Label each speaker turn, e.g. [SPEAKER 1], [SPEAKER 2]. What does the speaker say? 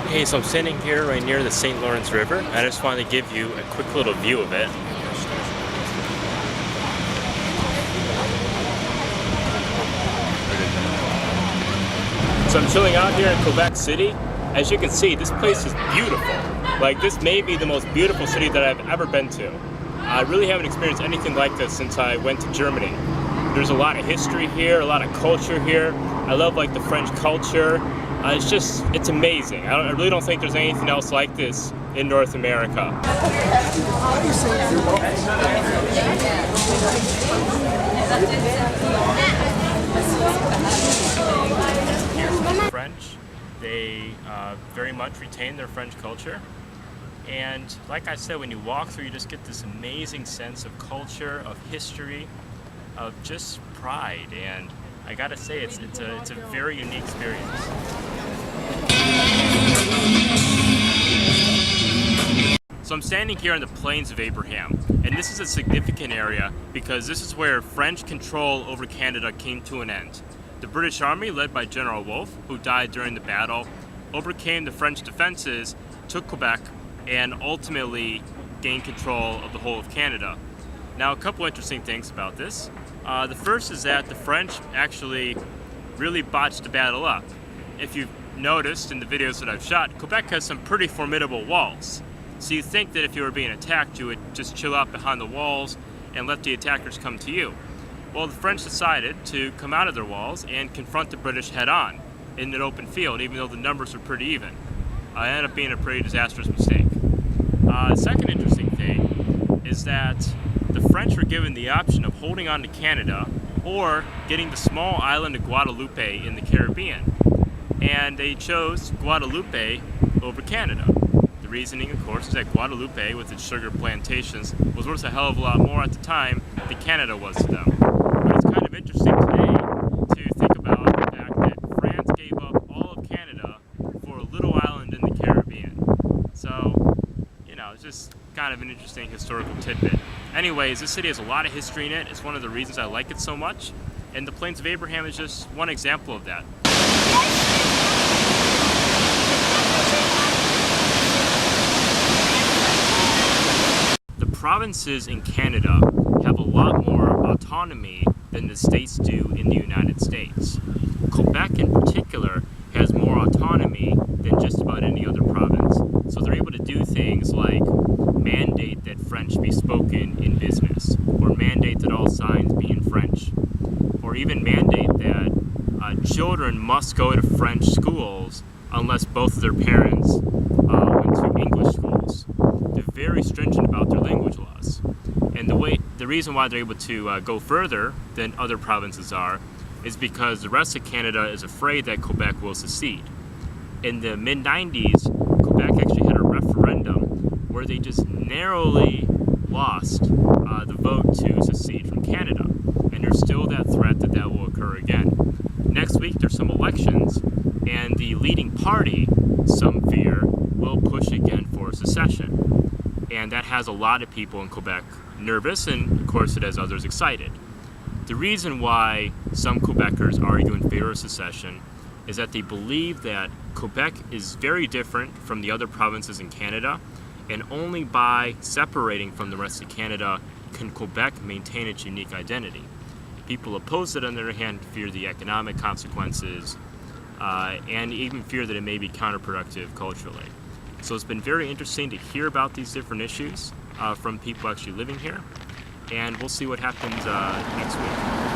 [SPEAKER 1] Hey, so I'm standing here right near the St. Lawrence River. I just wanted to give you a quick little view of it. So I'm chilling out here in Quebec City. As you can see, this place is beautiful. Like, this may be the most beautiful city that I've ever been to. I really haven't experienced anything like this since I went to Germany. There's a lot of history here, a lot of culture here. I love like the French culture. It's amazing. I really don't think there's anything else like this in North America. French, they very much retain their French culture. And like I said, when you walk through, you just get this amazing sense of culture, of history, of just pride. And I gotta say, it's a very unique experience. So I'm standing here on the Plains of Abraham, and this is a significant area because this is where French control over Canada came to an end. The British Army, led by General Wolfe, who died during the battle, overcame the French defenses, took Quebec, and ultimately gained control of the whole of Canada. Now, a couple interesting things about this. The first is that the French actually really botched the battle up. If you've noticed in the videos that I've shot, Quebec has some pretty formidable walls. So you think that if you were being attacked, you would just chill out behind the walls and let the attackers come to you. Well, the French decided to come out of their walls and confront the British head-on in an open field, even though the numbers were pretty even. It ended up being a pretty disastrous mistake. The second interesting thing is that the French were given the option of holding on to Canada or getting the small island of Guadeloupe in the Caribbean. And they chose Guadeloupe over Canada. The reasoning, of course, is that Guadeloupe, with its sugar plantations, was worth a hell of a lot more at the time than Canada was to them. But it's kind of interesting today to think about the fact that France gave up all of Canada for a little island in the Caribbean. So, it's just kind of an interesting historical tidbit. Anyways, this city has a lot of history in it. It's one of the reasons I like it so much. And the Plains of Abraham is just one example of that. The provinces in Canada have a lot more autonomy than the states do in the United States. Quebec in particular has more autonomy than just about any other province. So they're able to do things like mandate that French be spoken in business, or mandate that all signs be in French, or even mandate that children must go to French schools unless both of their parents went to English schools. They're very stringent about their language laws. And the reason why they're able to go further than other provinces are is because the rest of Canada is afraid that Quebec will secede. In the mid-90s, Quebec actually had a referendum where they just narrowly lost the vote to secede from Canada. And there's still that threat that that will occur again. Next week, there's some elections, and the leading party, some fear, will push again for secession. And that has a lot of people in Quebec nervous, and of course it has others excited. The reason why some Quebecers argue in favor of secession is that they believe that Quebec is very different from the other provinces in Canada, and only by separating from the rest of Canada can Quebec maintain its unique identity. People opposed it, on the other hand, fear the economic consequences, and even fear that it may be counterproductive culturally. So it's been very interesting to hear about these different issues from people actually living here, and we'll see what happens next week.